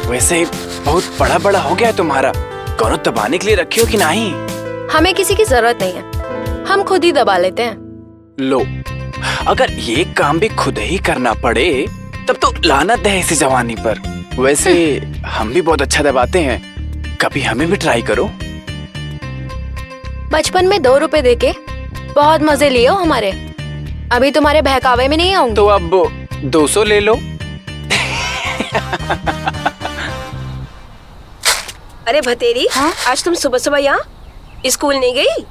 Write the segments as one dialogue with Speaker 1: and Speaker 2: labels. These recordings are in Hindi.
Speaker 1: वैसे बहुत बड़ा बड़ा हो गया है तुम्हारा, कौन दबाने के लिए रखे हो कि नहीं?
Speaker 2: हमें किसी की जरूरत नहीं है, हम खुद ही दबा लेते हैं।
Speaker 1: लो, अगर ये काम भी खुद ही करना पड़े तब तो लानत है इसी जवानी पर। वैसे हम भी बहुत अच्छा दबाते हैं, कभी हमें भी ट्राई करो।
Speaker 2: बचपन में 2 रुपए देके बहुत मजे लिए हो हमारे, अभी तुम्हारे बहकावे में नहीं आऊंगी।
Speaker 1: तो अब 200 ले लो।
Speaker 3: अरे भतेरी,
Speaker 4: हाँ?
Speaker 3: आज तुम सुबह सुबह यहाँ स्कूल नहीं गई?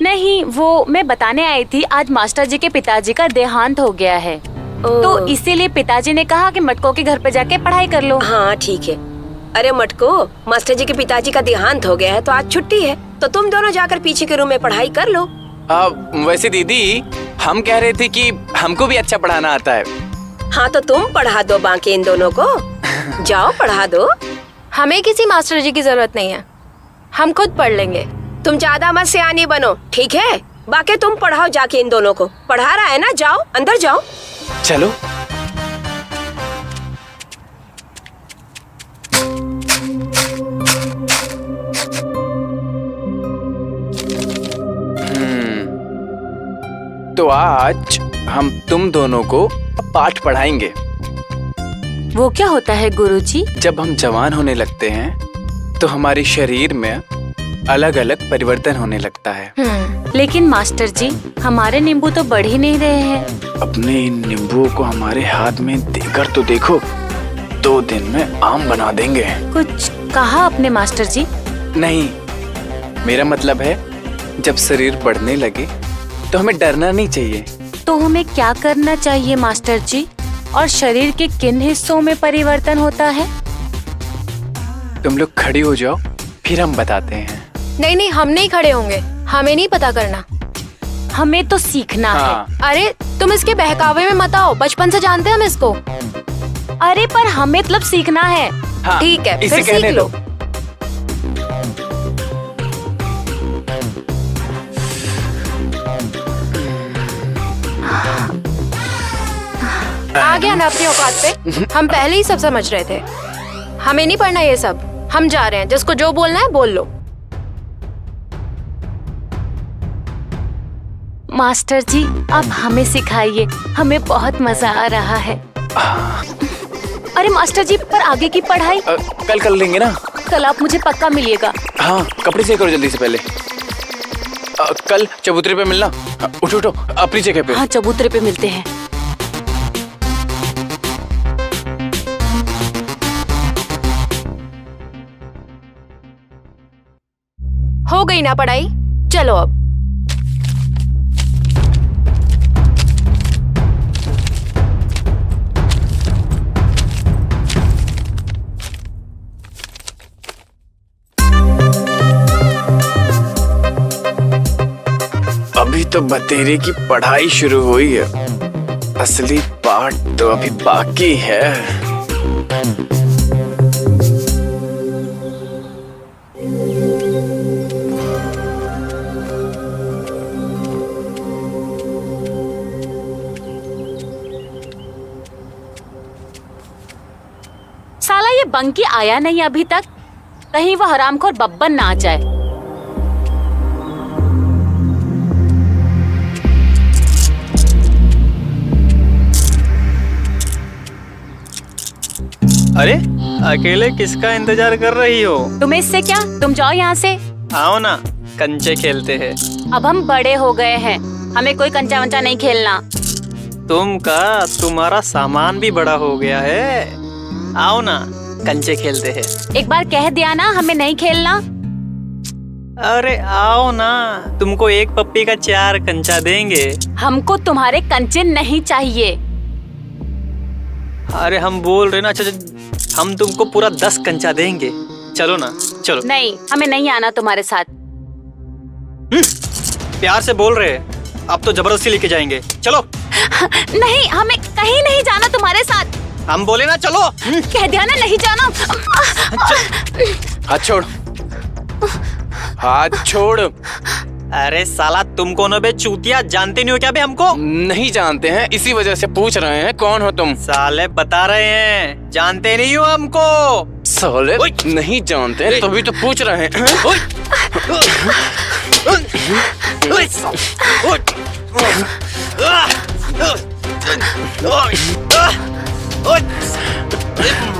Speaker 4: नहीं, वो मैं बताने आई थी, आज मास्टर जी के पिताजी का देहांत हो गया है, तो इसीलिए पिताजी ने कहा कि मटको के घर पे जाके पढ़ाई कर लो।
Speaker 3: हाँ ठीक है। अरे मटको, मास्टर जी के पिताजी का देहांत हो गया है तो आज छुट्टी है, तो तुम दोनों जाकर पीछे के रूम में पढ़ाई कर लो।
Speaker 1: वैसे दीदी, हम कह रहे थे कि हमको भी अच्छा पढ़ाना आता है।
Speaker 3: हाँ तो तुम पढ़ा दो बाकी इन दोनों को, जाओ पढ़ा दो।
Speaker 2: हमें किसी मास्टर जी की जरूरत नहीं है, हम खुद पढ़ लेंगे।
Speaker 3: तुम ज्यादा मत सियानी बनो, ठीक है? बाकी तुम पढ़ाओ जाके इन दोनों को, पढ़ा रहा है ना, जाओ अंदर जाओ।
Speaker 1: चलो। तो आज हम तुम दोनों को पाठ पढ़ाएंगे।
Speaker 4: वो क्या होता है गुरुजी?
Speaker 1: जब हम जवान होने लगते हैं तो हमारे शरीर में अलग अलग परिवर्तन होने लगता है।
Speaker 4: लेकिन मास्टर जी, हमारे नींबू तो बढ़ ही नहीं रहे हैं।
Speaker 1: अपने इन नींबुओं को हमारे हाथ में देकर तो देखो, 2 दिन में आम बना देंगे।
Speaker 4: कुछ कहा आपने मास्टर जी?
Speaker 1: नहीं, मेरा मतलब है जब शरीर बढ़ने लगे तो हमें डरना नहीं चाहिए।
Speaker 4: तो हमें क्या करना चाहिए मास्टर जी? और शरीर के किन हिस्सों में परिवर्तन होता है?
Speaker 1: तुम लोग खड़ी हो जाओ, फिर हम बताते हैं।
Speaker 2: नहीं नहीं, हम नहीं खड़े होंगे, हमें नहीं पता करना,
Speaker 4: हमें तो सीखना है।
Speaker 2: अरे तुम इसके बहकावे में मत आओ, बचपन से जानते हैं हम इसको।
Speaker 4: अरे पर हमें मतलब सीखना है।
Speaker 1: हाँ,
Speaker 2: ठीक है,
Speaker 1: इसे
Speaker 2: फिर
Speaker 1: कहने
Speaker 2: सीख लो।
Speaker 1: दो।
Speaker 2: आ गया ना अपनी औकात पे, हम पहले ही सब समझ रहे थे। हमें नहीं पढ़ना ये सब, हम जा रहे हैं, जिसको जो बोलना है बोल लो।
Speaker 4: मास्टर जी, आप हमें सिखाइए, हमें बहुत मजा आ रहा है। अरे मास्टर जी, पर आगे की पढ़ाई
Speaker 1: कल कर लेंगे ना।
Speaker 4: कल आप मुझे पक्का मिलिएगा।
Speaker 1: हाँ, कपड़े से करो जल्दी से पहले। कल चबूतरे पे मिलना। उठो उठो अपनी जगह पे।
Speaker 4: हाँ, चबूतरे पे मिलते हैं।
Speaker 2: हो गई ना पढ़ाई, चलो अब।
Speaker 1: अभी तो बतेरे की पढ़ाई शुरू हुई है, असली पाठ तो अभी बाकी है।
Speaker 4: साला ये बंकी आया नहीं अभी तक, कहीं वो हरामखोर बब्बन ना आ जाए।
Speaker 5: अरे अकेले किसका इंतजार कर रही हो?
Speaker 4: तुम्हें इससे क्या, तुम जाओ यहाँ से।
Speaker 5: आओ ना, कंचे खेलते हैं।
Speaker 4: अब हम बड़े हो गए हैं, हमें कोई कंचा वंचा नहीं खेलना।
Speaker 5: तुम्हारा सामान भी बड़ा हो गया है। आओ ना, कंचे खेलते हैं।
Speaker 4: एक बार कह दिया ना, हमें नहीं खेलना।
Speaker 5: अरे आओ ना, तुमको एक पप्पी का 4 कंचा देंगे।
Speaker 4: हमको तुम्हारे कंचे नहीं चाहिए।
Speaker 5: अरे हम बोल रहे ना, हम तुमको पूरा 10 कंचा देंगे। चलो ना, चलो।
Speaker 4: नहीं, हमें नहीं आना तुम्हारे साथ।
Speaker 5: प्यार से बोल रहे हैं, अब तो जबरदस्ती लेके जाएंगे। चलो।
Speaker 4: नहीं, हमें कहीं नहीं जाना तुम्हारे साथ।
Speaker 5: हम बोले ना चलो।
Speaker 4: कह दिया ना, नहीं जाना।
Speaker 1: हाथ छोड़, हाथ छोड़।
Speaker 5: अरे साला तुम कौन हो बे चूतिया, जानते नहीं हो क्या बे हमको?
Speaker 1: नहीं जानते हैं, इसी वजह से पूछ रहे हैं कौन हो तुम।
Speaker 5: साले बता रहे हैं, जानते नहीं हो हमको।
Speaker 1: साले नहीं जानते हैं तभी तो पूछ रहे हैं।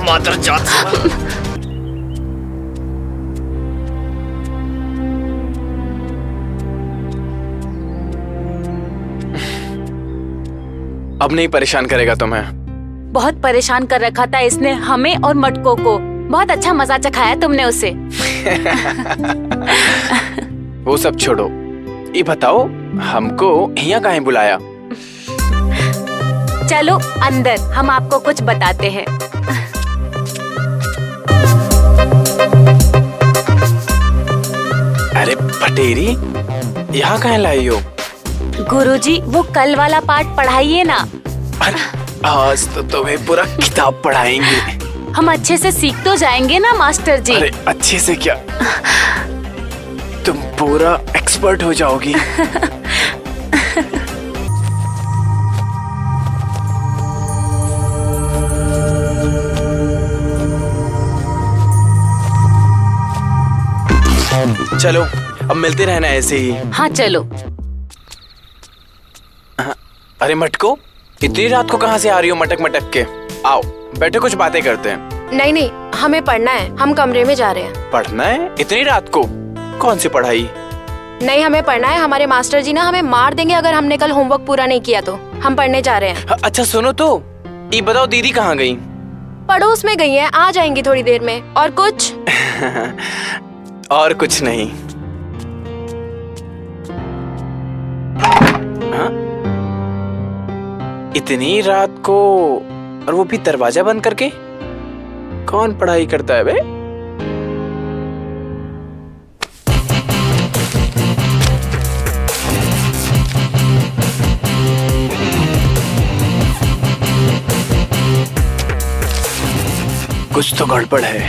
Speaker 1: मादरजात। अब नहीं परेशान करेगा तुम्हें?
Speaker 4: बहुत परेशान कर रखा था इसने हमें और मटको को। बहुत अच्छा मजा चखाया तुमने उसे।
Speaker 1: वो सब छोड़ो, ये बताओ हमको यहाँ काहे बुलाया?
Speaker 4: चलो अंदर, हम आपको कुछ बताते हैं।
Speaker 1: अरे पटेरी, यहाँ काहे लाई हो?
Speaker 4: गुरुजी, वो कल वाला पाठ पढ़ाइए ना।
Speaker 1: अरे आज तो तुम्हें पूरा किताब पढ़ाएंगे।
Speaker 4: हम अच्छे से सीख तो जाएंगे ना मास्टर जी।
Speaker 1: अरे अच्छे से क्या, तुम पूरा एक्सपर्ट हो जाओगी। चलो अब मिलते रहना ऐसे ही।
Speaker 4: हाँ चलो।
Speaker 1: अरे मटको, इतनी रात को कहाँ से आ रही हो मटक मटक के? आओ बैठे, कुछ बातें करते हैं।
Speaker 2: नहीं नहीं, हमें पढ़ना है, हम कमरे में जा रहे हैं।
Speaker 1: पढ़ना है इतनी रात को? कौन सी पढ़ाई?
Speaker 2: नहीं, हमें पढ़ना है। हमारे मास्टर जी ना हमें मार देंगे अगर हमने कल होमवर्क पूरा नहीं किया तो। हम पढ़ने जा रहे हैं।
Speaker 1: अच्छा सुनो तो, ये बताओ दीदी कहाँ गई?
Speaker 2: पड़ोस में गई है, आ जाएंगी थोड़ी देर में। और कुछ?
Speaker 1: और कुछ नहीं। हाँ? इतनी रात को, और वो भी दरवाजा बंद करके? कौन पढ़ाई करता है बे? कुछ तो गड़बड़ है।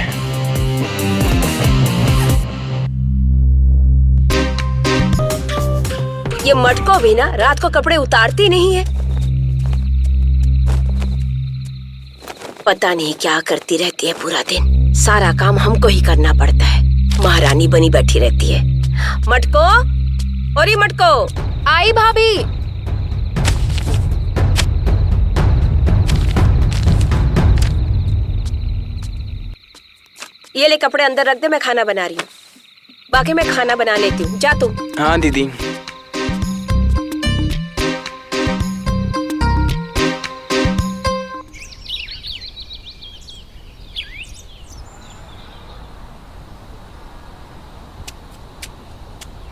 Speaker 3: ये मटको भी ना रात को कपड़े उतारती नहीं है। पता नहीं क्या करती रहती है पूरा दिन। सारा काम हमको ही करना पड़ता है। महारानी बनी बैठी रहती है। मटको, और ये मटको।
Speaker 2: आई भाभी।
Speaker 3: ये ले कपड़े अंदर रख दे, मैं खाना बना रही हूँ। बाकी मैं खाना बना लेती हूँ, जा तू।
Speaker 1: हाँ दीदी।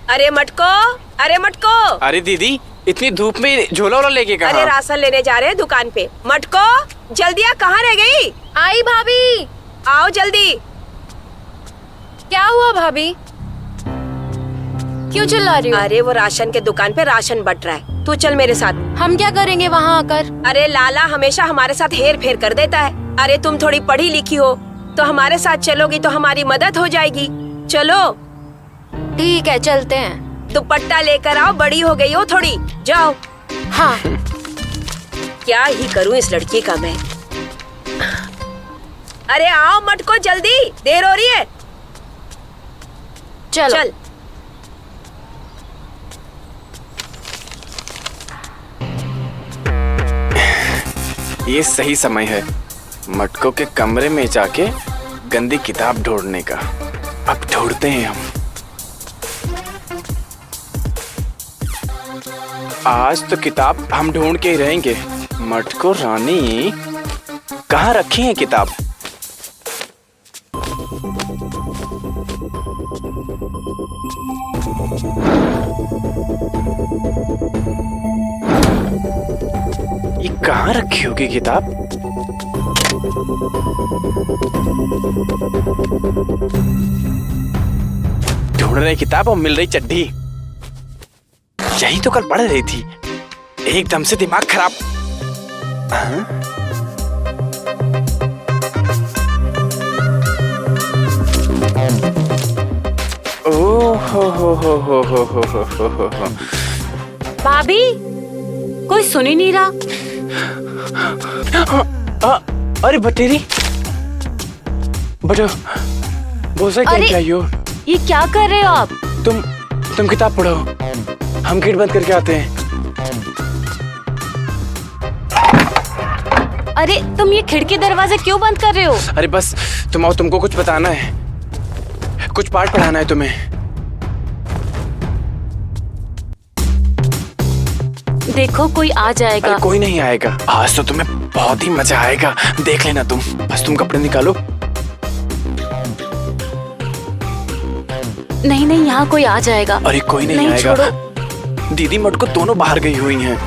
Speaker 3: अरे मटको, अरे मटको।
Speaker 1: अरे दीदी, इतनी धूप में झोला वोला लेके कहाँ?
Speaker 3: अरे राशन लेने जा रहे हैं दुकान पे। मटको जल्दी आ, कहाँ रह गई?
Speaker 2: आई भाभी।
Speaker 3: आओ जल्दी।
Speaker 2: क्या हुआ भाभी? क्यों चिल्ला रही हो?
Speaker 3: अरे वो राशन के दुकान पे राशन बट रहा है, तू चल मेरे साथ।
Speaker 2: हम क्या करेंगे वहाँ आकर?
Speaker 3: अरे लाला हमेशा हमारे साथ हेर फेर कर देता है। अरे तुम थोड़ी पढ़ी लिखी हो तो हमारे साथ चलोगी तो हमारी मदद हो जाएगी। चलो।
Speaker 2: ठीक है, चलते हैं।
Speaker 3: दुपट्टा लेकर आओ, बड़ी हो गई हो थोड़ी, जाओ।
Speaker 2: हाँ।
Speaker 3: क्या ही करूं इस लड़की का मैं। अरे आओ मटको, जल्दी, देर हो रही है।
Speaker 2: चलो।
Speaker 3: चल।
Speaker 1: ये सही समय है मटको के कमरे में जाके गंदी किताब ढूंढने का। अब ढूंढते हैं हम। आज तो किताब हम ढूंढ के ही रहेंगे। मटको रानी कहाँ रखी है किताब? ये कहाँ रखी होगी किताब? ढूंढ रहे किताब और मिल रही चड्डी। यही तो कल पढ़ रही थी। एकदम से दिमाग खराब। हाँ? ओह हो।
Speaker 4: भाभी, कोई सुन ही नहीं रहा।
Speaker 1: अरे बटेरी, बटो बहुत सारी
Speaker 4: अरे!
Speaker 1: क्या हो?
Speaker 4: ये क्या कर रहे हो आप?
Speaker 1: तुम किताब पढ़ो, हम गेट बंद करके आते हैं।
Speaker 4: अरे तुम ये खिड़की दरवाजे क्यों बंद कर रहे हो?
Speaker 1: अरे बस तुम आओ, तुमको कुछ बताना है, कुछ पाठ पढ़ाना है तुम्हें।
Speaker 4: देखो कोई आ जाएगा।
Speaker 1: अरे कोई नहीं आएगा, आज तो तुम्हें बहुत ही मजा आएगा, देख लेना तुम। बस तुम कपड़े निकालो।
Speaker 4: नहीं, यहाँ कोई आ जाएगा।
Speaker 1: अरे कोई नहीं आएगा।
Speaker 4: छोड़ो।
Speaker 1: दीदी मटको दोनों बाहर गई हुई हैं।